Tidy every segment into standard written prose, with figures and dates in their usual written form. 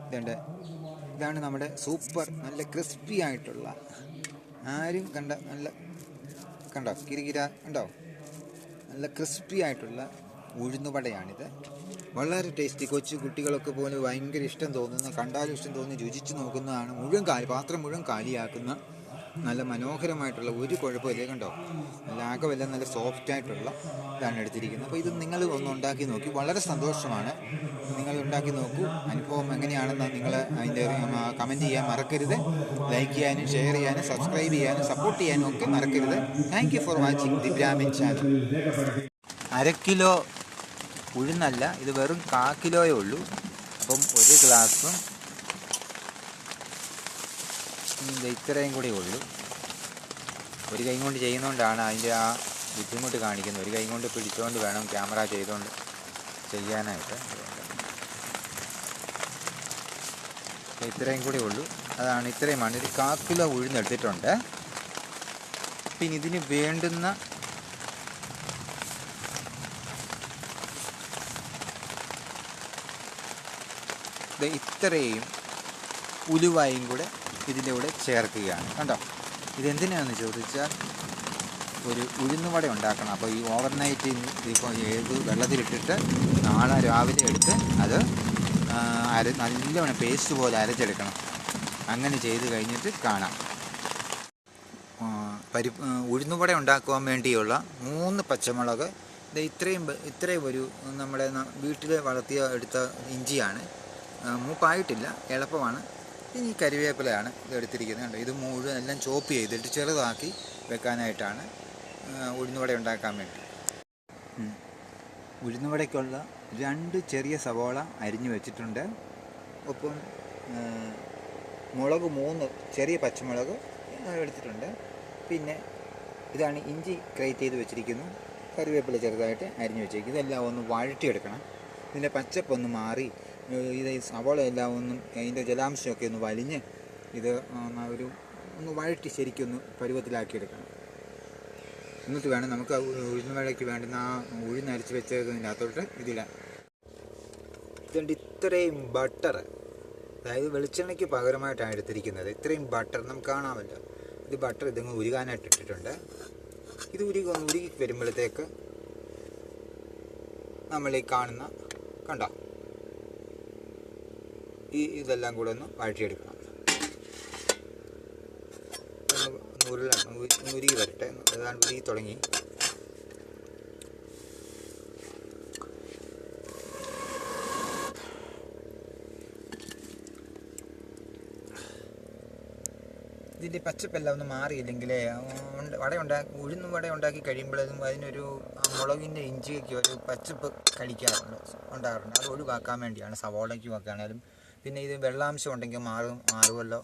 ഇതുണ്ട്, ഇതാണ് നമ്മുടെ സൂപ്പർ നല്ല ക്രിസ്പി ആയിട്ടുള്ള, ആരും കണ്ടോ കിരികിര ഉണ്ടോ, നല്ല ക്രിസ്പി ആയിട്ടുള്ള ഉഴുന്നുവടയാണിത്. വളരെ ടേസ്റ്റി, കൊച്ചു കുട്ടികളൊക്കെ പോലും ഭയങ്കര ഇഷ്ടം തോന്നുന്ന, കണ്ടാലും ഇഷ്ടം തോന്നുന്ന, രുചിച്ച് നോക്കുന്നതാണ്. പാത്രം മുഴുവൻ കാലിയാക്കുന്ന നല്ല മനോഹരമായിട്ടുള്ള, ഒരു കുഴപ്പമില്ല. കണ്ടോ, ലാഘവെല്ലാം നല്ല സോഫ്റ്റ് ആയിട്ടുള്ള ഇതാണ് എടുത്തിരിക്കുന്നത്. അപ്പോൾ ഇത് നിങ്ങൾ ഒന്ന് ഉണ്ടാക്കി നോക്കി, വളരെ സന്തോഷമാണ്. നിങ്ങൾ ഉണ്ടാക്കി നോക്കൂ. അനുഭവം എങ്ങനെയാണെന്ന് നിങ്ങൾ അതിൻ്റെ കമൻറ്റ് ചെയ്യാൻ മറക്കരുത്. ലൈക്ക് ചെയ്യാനും ഷെയർ ചെയ്യാനും സബ്സ്ക്രൈബ് ചെയ്യാനും സപ്പോർട്ട് ചെയ്യാനും ഒക്കെ മറക്കരുത്. Thank you for watching the Brahmin channel. 1/2 kilo ഉഴുന്നല്ല, ഇത് വെറും 1/4 കിലോയേ ഉള്ളൂ. അപ്പം 1 ഗ്ലാസും ഇത്രയും കൂടെ ഉള്ളൂ. ഒരു കൈ കൊണ്ട് ചെയ്യുന്നതുകൊണ്ടാണ് അതിൻ്റെ ആ ബുദ്ധിമുട്ട് കാണിക്കുന്നത്. ഒരു കൈ കൊണ്ട് പിടിച്ചുകൊണ്ട് വേണം ക്യാമറ ചെയ്തുകൊണ്ട് ചെയ്യാനായിട്ട്. ഇത്രയും കൂടെ ഉള്ളൂ. ഇത്രയുമാണ്. ഒരു 1/4 കിലോ ഉഴുന്നെടുത്തിട്ടുണ്ട്. പിന്നെ ഇതിന് വേണ്ടുന്ന ഇത്രയും ഉലുവായും കൂടെ ഇതിൻ്റെ കൂടെ ചേർക്കുകയാണ്. കണ്ടോ, ഇതെന്തിനാണെന്ന് ചോദിച്ചാൽ ഒരു ഉഴുന്നുവട ഉണ്ടാക്കണം. അപ്പോൾ ഈ ഓവർനൈറ്റ് ഇപ്പോൾ വെള്ളത്തിലിട്ടിട്ട് നാളെ രാവിലെ എടുത്ത് അത് നല്ലവണ്ണം പേസ്റ്റ് പോലെ അരച്ചെടുക്കണം. അങ്ങനെ ചെയ്ത് കഴിഞ്ഞിട്ട് കാണാം. ഉഴുന്നുവട ഉണ്ടാക്കുവാൻ വേണ്ടിയുള്ള 3 പച്ചമുളക്, ഇത്രയും ഒരു നമ്മുടെ വീട്ടിൽ എടുത്ത ഇഞ്ചിയാണ്. മൂപ്പായിട്ടില്ല, എളുപ്പമാണ്. ഇനി കരിവേപ്പിലയാണ് ഇത് എടുത്തിരിക്കുന്നത്. കണ്ടോ, ഇത് മുഴുവൻ എല്ലാം ചോപ്പ് ചെയ്തിട്ട് ചെറുതാക്കി വെക്കാനായിട്ടാണ് ഉഴുന്നുവട ഉണ്ടാക്കാൻ വേണ്ടി. ഉഴുന്നുവടയ്ക്കുള്ള 2 ചെറിയ സവോള അരിഞ്ഞു വെച്ചിട്ടുണ്ട്. ഒപ്പം മുളക് 3 ചെറിയ പച്ചമുളക് എടുത്തിട്ടുണ്ട്. പിന്നെ ഇതാണ് ഇഞ്ചി ഗ്രേറ്റ് ചെയ്ത് വെച്ചിരിക്കുന്നു. കറിവേപ്പില ചെറുതായിട്ട് അരിഞ്ഞു വെച്ചിരിക്കുന്നു. ഇതെല്ലാം ഒന്ന് വഴറ്റിയെടുക്കണം. ഇതിൻ്റെ പച്ചപ്പൊന്ന് മാറി ഇത് സവോള എല്ലാം അതിൻ്റെ ജലാംശമൊക്കെ ഒന്ന് വലിഞ്ഞ് ഇത് ഒന്ന് വഴറ്റി ശരിക്കൊന്ന് പരുവത്തിലാക്കിയെടുക്കണം. എന്നിട്ട് വേണം നമുക്ക് ഉഴുന്നുവടയ്ക്ക് വേണ്ടുന്ന ആ ഉഴുന്നരച്ച് വെച്ചതിൻ്റെ അകത്തോട്ട് ഇതിലാണ്. ഇതുകൊണ്ട് ഇത്രയും ബട്ടർ, അതായത് വെളിച്ചെണ്ണയ്ക്ക് പകരമായിട്ടാണ് എടുത്തിരിക്കുന്നത്. ഇത്രയും ബട്ടർ നമുക്ക് കാണാമല്ലോ. ഇത് ബട്ടർ ഇതങ്ങ് ഉരുകാനായിട്ട് ഇട്ടിട്ടുണ്ട്. ഇത് ഉരുകി വരുമ്പോഴത്തേക്ക് നമ്മൾ ഈ കാണുന്ന കണ്ടോ, ഇതെല്ലാം കൂടെ ഒന്ന് വഴറ്റിയെടുക്കണം. ഉരുകി വരട്ടെ. അതാണ് ഉരുകി തുടങ്ങി. ഇതിൻ്റെ പച്ചപ്പെല്ലാം ഒന്ന് മാറിയില്ലെങ്കിൽ ഉഴുന്ന് വട ഉണ്ടാക്കി കഴിയുമ്പോഴതും അതിനൊരു മുളകിൻ്റെ ഇഞ്ചിയൊക്കെ ഒരു പച്ചപ്പ് ഉണ്ടാകാറുണ്ട്. അത് ഒഴിവാക്കാൻ വേണ്ടിയാണ്. സവോളയ്ക്കും ഒക്കെ ആണെങ്കിലും. പിന്നെ ഇത് വെള്ളാംശം ഉണ്ടെങ്കിൽ മാറുമല്ലോ.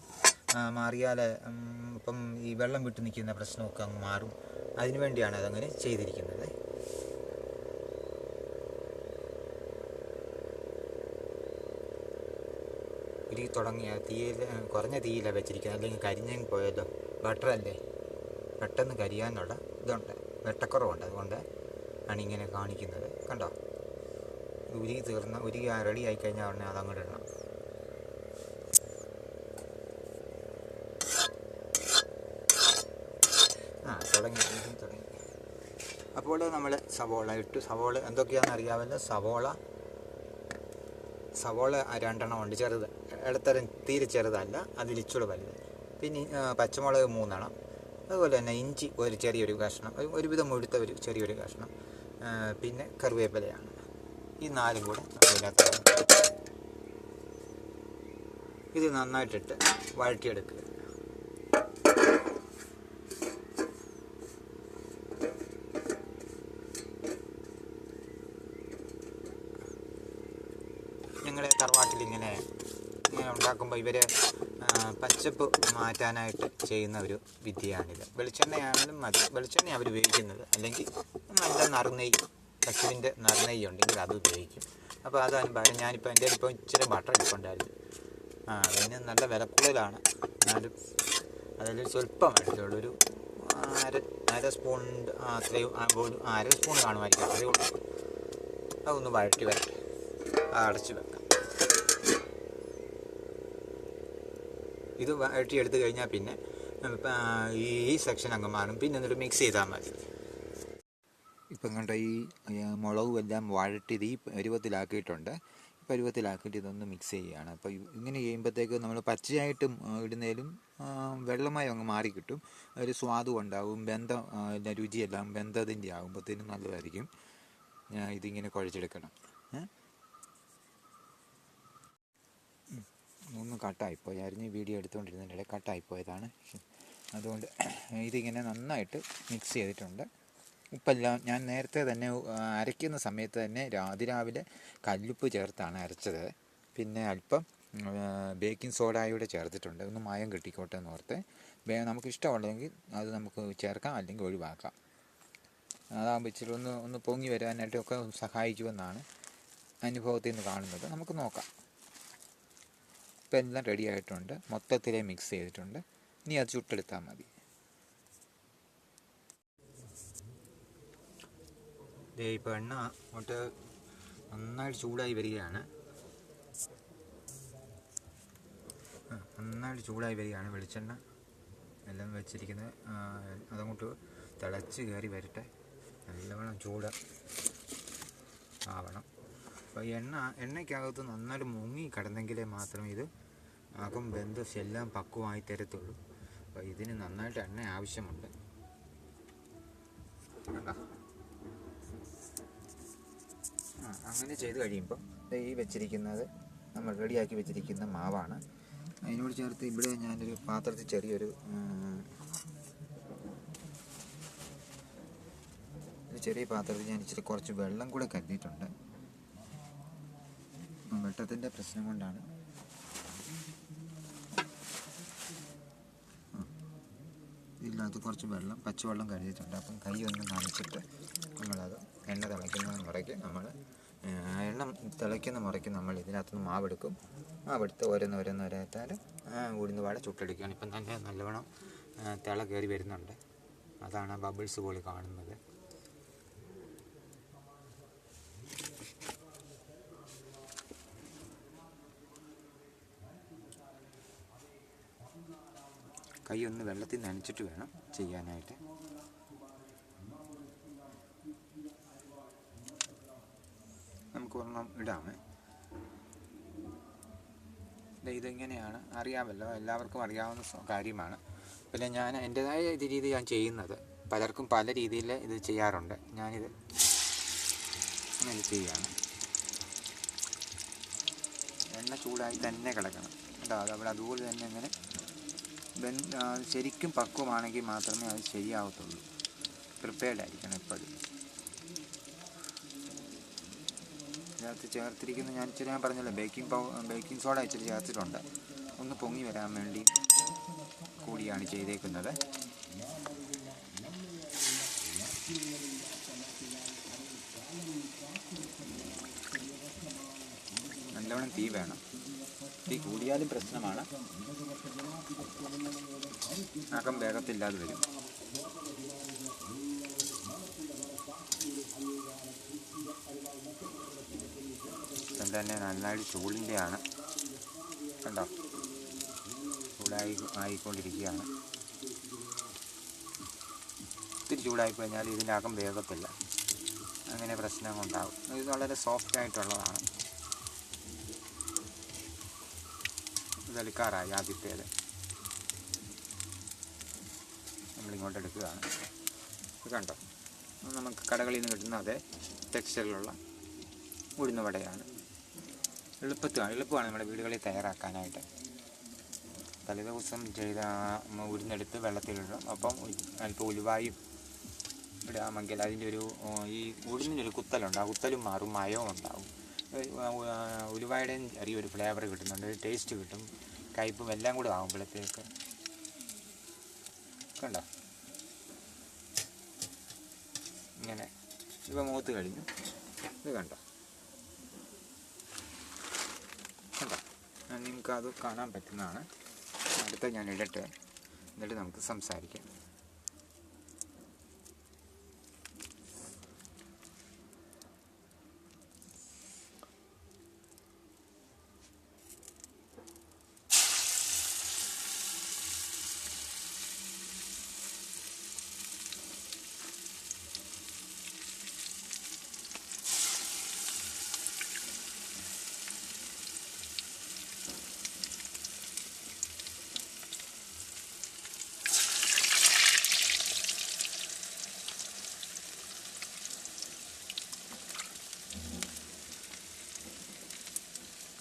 മാറിയാൽ ഇപ്പം ഈ വെള്ളം വിട്ട് നിൽക്കുന്ന പ്രശ്നമൊക്കെ അങ്ങ് മാറും. അതിനു വേണ്ടിയാണ് അതങ്ങനെ ചെയ്തിരിക്കുന്നത്. ഉരുകി തുടങ്ങിയ കുറഞ്ഞ തീയിലാണ് വെച്ചിരിക്കുന്നത്. അല്ലെങ്കിൽ കരിഞ്ഞങ്ങ് പോയല്ലോ. ബട്ടറല്ലേ, പെട്ടെന്ന് കരിയാനുള്ള ഇതുണ്ട്, വെട്ടക്കുറവുണ്ട്. അതുകൊണ്ട് ആണ് ഇങ്ങനെ കാണിക്കുന്നത്. കണ്ടോ, ഉരുകി റെഡി ആയി കഴിഞ്ഞാൽ ഉടനെ അതങ്ങോട്ട് ഇടണം. തുടങ്ങി. അപ്പോൾ നമ്മൾ സവോള ഇട്ടു. സവോള എന്തൊക്കെയാണെന്ന് അറിയാമല്ലോ. സവോള 2 ഉണ്ട്, ചെറുത്. ഇടത്തരം തീരെ ചെറുതല്ല, അതിലിച്ചൂടെ വലുത്. പിന്നെ പച്ചമുളക് 3 അതുപോലെ തന്നെ ഇഞ്ചി ഒരു ചെറിയൊരു കഷ്ണം, ഒരുവിധം മുഴുത്ത ഒരു ചെറിയൊരു കഷ്ണം. പിന്നെ കറിവേപ്പിലയാണ്. ഈ 4 കൂടെ അതിനകത്ത് ഇത് നന്നായിട്ടിട്ട് വഴറ്റിയെടുക്കുക. ഞങ്ങളുടെ തറവാട്ടിലിങ്ങനെ ഉണ്ടാക്കുമ്പോൾ ഇവർ പച്ചപ്പ് മാറ്റാനായിട്ട് ചെയ്യുന്ന ഒരു വിദ്യയാണിത്. വെളിച്ചെണ്ണയാണെങ്കിലും മതി, വെളിച്ചെണ്ണ അവർ ഉപയോഗിക്കുന്നത്. അല്ലെങ്കിൽ നല്ല നറുനെയ്യ്, പശുവിൻ്റെ നറുനെയ്യ് ഉണ്ടെങ്കിൽ അത് ഉപയോഗിക്കും. അപ്പോൾ അതാണ് പകരം ഞാനിപ്പോൾ എൻ്റെ ഇപ്പോൾ ഇച്ചിരി ബട്ടർ ഇരിപ്പുണ്ടായിരുന്നു. അതിന് നല്ല വിലക്കൂടുതലാണ്. എന്നാലും അതിൽ സ്വല്പം എടുത്തുള്ളൂ. ഒരു അര സ്പൂൺ, അത്രയും 1/2 സ്പൂൺ കാണുമായിരിക്കും. അത്രയേ ഉള്ളൂ. അതൊന്ന് വഴറ്റി വെക്കാം, അടച്ച് വെക്കാം. ഇത് വഴറ്റി എടുത്തു കഴിഞ്ഞാൽ പിന്നെ ഈ സെക്ഷൻ അങ്ങ് മാറും. പിന്നെ എന്നിട്ട് മിക്സ് ചെയ്താൽ മതി. ഇപ്പം കണ്ട ഈ മുളകും എല്ലാം വഴറ്റിയത് ഈ പരുവത്തിലാക്കിയിട്ടുണ്ട്. പരുവത്തിലാക്കിയിട്ട് ഇതൊന്ന് മിക്സ് ചെയ്യുകയാണ്. അപ്പോൾ ഇങ്ങനെ ചെയ്യുമ്പോഴത്തേക്ക് നമ്മൾ പച്ചയായിട്ടും ഇടുന്നതിലും വെള്ളമായി അങ്ങ് മാറിക്കിട്ടും. ഒരു സ്വാദും ഉണ്ടാവും, രുചിയെല്ലാം വെന്തതിൻ്റെ ആകുമ്പോഴത്തേനും നല്ലതായിരിക്കും. ഇതിങ്ങനെ കുഴച്ചെടുക്കണം. ഒന്ന് കട്ടായിപ്പോയി, അരിഞ്ഞ് വീഡിയോ എടുത്തുകൊണ്ടിരുന്നതിൻ്റെ കട്ടായിപ്പോയതാണ്. അതുകൊണ്ട് ഇതിങ്ങനെ നന്നായിട്ട് മിക്സ് ചെയ്തിട്ടുണ്ട്. ഉപ്പെല്ലാം ഞാൻ നേരത്തെ തന്നെ അരയ്ക്കുന്ന സമയത്ത് തന്നെ അതിരാവിലെ കല്ലുപ്പ് ചേർത്താണ് അരച്ചത്. പിന്നെ അല്പം ബേക്കിംഗ് സോഡായൂടെ ചേർത്തിട്ടുണ്ട്, ഒന്ന് മായം കിട്ടിക്കോട്ടെ എന്ന് ഓർത്ത്. നമുക്ക് ഇഷ്ടമുള്ളതെങ്കിൽ അത് നമുക്ക് ചേർക്കാം, അല്ലെങ്കിൽ ഒഴിവാക്കാം. അതാകുമ്പോൾ ഇച്ചിരി ഒന്ന് പൊങ്ങി വരാനായിട്ടൊക്കെ സഹായിക്കുമെന്നാണ് അനുഭവത്തിൽ നിന്ന് കാണുന്നത്. നമുക്ക് നോക്കാം. ഇപ്പം എല്ലാം റെഡി ആയിട്ടുണ്ട്, മൊത്തത്തിലേ മിക്സ് ചെയ്തിട്ടുണ്ട്. ഇനി അത് ചുട്ടെടുത്താൽ മതി. ഇപ്പോൾ എണ്ണ അങ്ങോട്ട് നന്നായിട്ട് ചൂടായി വരികയാണ്. വെളിച്ചെണ്ണ എല്ലാം വെച്ചിരിക്കുന്നത്. അതങ്ങോട്ട് തിളച്ച് കയറി വരട്ടെ, നല്ലവണ്ണം ചൂട് ആവണം. അപ്പോൾ എണ്ണയ്ക്കകത്ത് നന്നായിട്ട് മുങ്ങി കിടന്നെങ്കിലേ മാത്രമേ ഇത് അകം വെന്ത് എല്ലാം പക്വമായി തരത്തുള്ളൂ. അപ്പോൾ ഇതിന് നന്നായിട്ട് എണ്ണ ആവശ്യമുണ്ട്. അങ്ങനെ ചെയ്ത് കഴിയുമ്പോൾ ഈ വെച്ചിരിക്കുന്നത് നമ്മൾ റെഡിയാക്കി വെച്ചിരിക്കുന്ന മാവാണ്. അതിനോട് ചേർത്ത് ഇവിടെ ഞാനൊരു പാത്രത്തിൽ ചെറിയ പാത്രത്തിൽ ഞാൻ ഇച്ചിരി കുറച്ച് വെള്ളം കൂടെ കരുതിയിട്ടുണ്ട്. വെട്ടത്തിൻ്റെ പ്രശ്നം കൊണ്ടാണ്. ഇതിനകത്ത് കുറച്ച് പച്ചവെള്ളം കരുതിയിട്ടുണ്ട്. അപ്പം കൈ ഒന്ന് നനച്ചിട്ട് നമ്മളത് എണ്ണ തിളയ്ക്കുന്ന മുറയ്ക്ക് നമ്മൾ ഇതിനകത്തുനിന്ന് മാവെടുത്ത് ഓരോന്നോരോന്നോരോത്താൽ ഉഴുന്നുവട ചുട്ടെടുക്കുകയാണ്. ഇപ്പം തന്നെ നല്ലവണ്ണം തിള കയറി വരുന്നുണ്ട്. അതാണ് ബബിൾസ് പോലെ കാണുന്നത്. കൈ ഒന്ന് വെള്ളത്തിൽ നനച്ചിട്ട് വേണം ചെയ്യാനായിട്ട്. നമുക്ക് ഒരെണ്ണം ഇടാമേ. ഇതിങ്ങനെയാണ്, അറിയാമല്ലോ, എല്ലാവർക്കും അറിയാവുന്ന കാര്യമാണ്. പിന്നെ ഞാൻ എൻ്റെതായ രീതി ഞാൻ ചെയ്യുന്നത്. പലർക്കും പല രീതിയിൽ ഇത് ചെയ്യാറുണ്ട്. ഞാനിത് അങ്ങനെ ചെയ്യുകയാണ്. എണ്ണ ചൂടായി തന്നെ കിടക്കണം കേട്ടോ. അതവിടെ അതുപോലെ തന്നെ അങ്ങനെ ശരിക്കും പക്വമാണെങ്കിൽ മാത്രമേ അത് ശരിയാവത്തുള്ളൂ. പ്രിപ്പയർഡ് ആയിരിക്കണം എപ്പോഴും. ഇതിനകത്ത് ചേർത്തിരിക്കുന്ന ഞാൻ പറഞ്ഞല്ലോ, ബേക്കിംഗ് സോഡ ഇച്ചിരി ചേർത്തിട്ടുണ്ട്. ഒന്ന് പൊങ്ങി വരാൻ വേണ്ടി കൂടിയാണ് ചെയ്തേക്കുന്നത്. നല്ലവണ്ണം തീ വേണം. തീ കൂടിയാലും പ്രശ്നമാണ്, അകം വേഗത്തില്ലാതെ വരും. ഇപ്പം തന്നെ നന്നായിട്ട് ചൂടിൻ്റെയാണ് കണ്ടോ, ആയിക്കൊണ്ടിരിക്കുകയാണ്. ഒത്തിരി ചൂടായിക്കഴിഞ്ഞാൽ ഇതിൻ്റെ അകം വേഗത്തില്ല, അങ്ങനെ പ്രശ്നങ്ങളുണ്ടാകും. ഇത് വളരെ സോഫ്റ്റായിട്ടുള്ളതാണ്. ഇതെടുക്കാറായി ആദ്യത്തേത്. നമ്മളിങ്ങോട്ട് എടുക്കുകയാണ്. ഇത് കണ്ടോ, നമുക്ക് കടകളിൽ നിന്ന് കിട്ടുന്ന അതേ ടെക്സ്ചറിലുള്ള ഉഴുന്നുവടയാണ്. എളുപ്പമാണ് നമ്മുടെ വീടുകളിൽ തയ്യാറാക്കാനായിട്ട്. തലേദിവസം ചെയ്ത ഉഴുന്നെടുത്ത് വെള്ളത്തിലിടും. അപ്പം അല്പം ഉലുവായും ഇടാമെങ്കിൽ അതിൻ്റെ ഈ ഉഴുന്നിനൊരു കുത്തലുണ്ട്. ആ കുത്തലും മാറും, മയവും ഉണ്ടാവും. ഉലുവായുടെയും ചെറിയൊരു ഫ്ലേവർ കിട്ടുന്നുണ്ട്, ടേസ്റ്റ് കിട്ടും. കയ്പും എല്ലാം കൂടെ ആകുമ്പോഴത്തേക്ക് കണ്ടോ, ഇങ്ങനെ ഇവ മൂത്ത് കഴിഞ്ഞു. ഇത് കണ്ടോ, നിങ്ങൾക്കത് കാണാൻ പറ്റുന്നതാണ്. അടുത്ത ഞാൻ ഇടട്ടെ, എന്നിട്ട് നമുക്ക് സംസാരിക്കാം.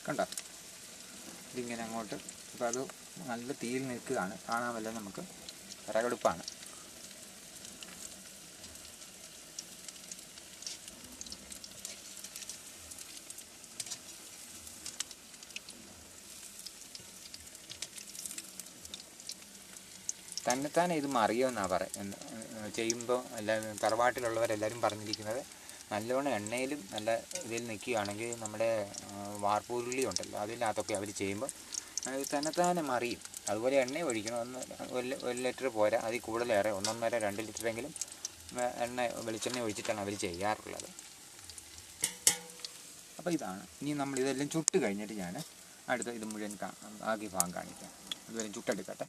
കണ്ടോ, ഇതിങ്ങനെ അങ്ങോട്ട്. അപ്പോൾ അത് നല്ല തീയിൽ നിൽക്കുകയാണ്, കാണാമല്ലോ നമുക്ക്. വിറകടുപ്പാണ്. തന്നെത്താനെ ഇത് മറിയുമെന്നാണ് ചെയ്യുമ്പോൾ എല്ലാവരും തറവാട്ടിലുള്ളവരെല്ലാവരും പറഞ്ഞിരിക്കുന്നത്. നല്ലോണം എണ്ണയിലും നല്ല ഇതിൽ നിൽക്കുകയാണെങ്കിൽ നമ്മുടെ വാർപ്പുരുളി ഉണ്ടല്ലോ, അതിനകത്തൊക്കെ അവർ ചെയ്യുമ്പോൾ അത് തന്നെത്താനെ മറിയും. അതുപോലെ എണ്ണ ഒഴിക്കണം. ഒരു ലിറ്റർ പോരാ, അതിൽ കൂടുതലേറെ 1.5 2 ലിറ്ററെങ്കിലും വെളിച്ചെണ്ണ ഒഴിച്ചിട്ടാണ് അവർ ചെയ്യാറുള്ളത്. അപ്പോൾ ഇതാണ്. ഇനി നമ്മളിതെല്ലാം ചുട്ട് കഴിഞ്ഞിട്ട് ഞാൻ അടുത്ത ഇത് മുഴുവൻ ബാക്കി ഭാഗം കാണിക്കാം. അതുവരെ ചുട്ടെടുക്കട്ടെ.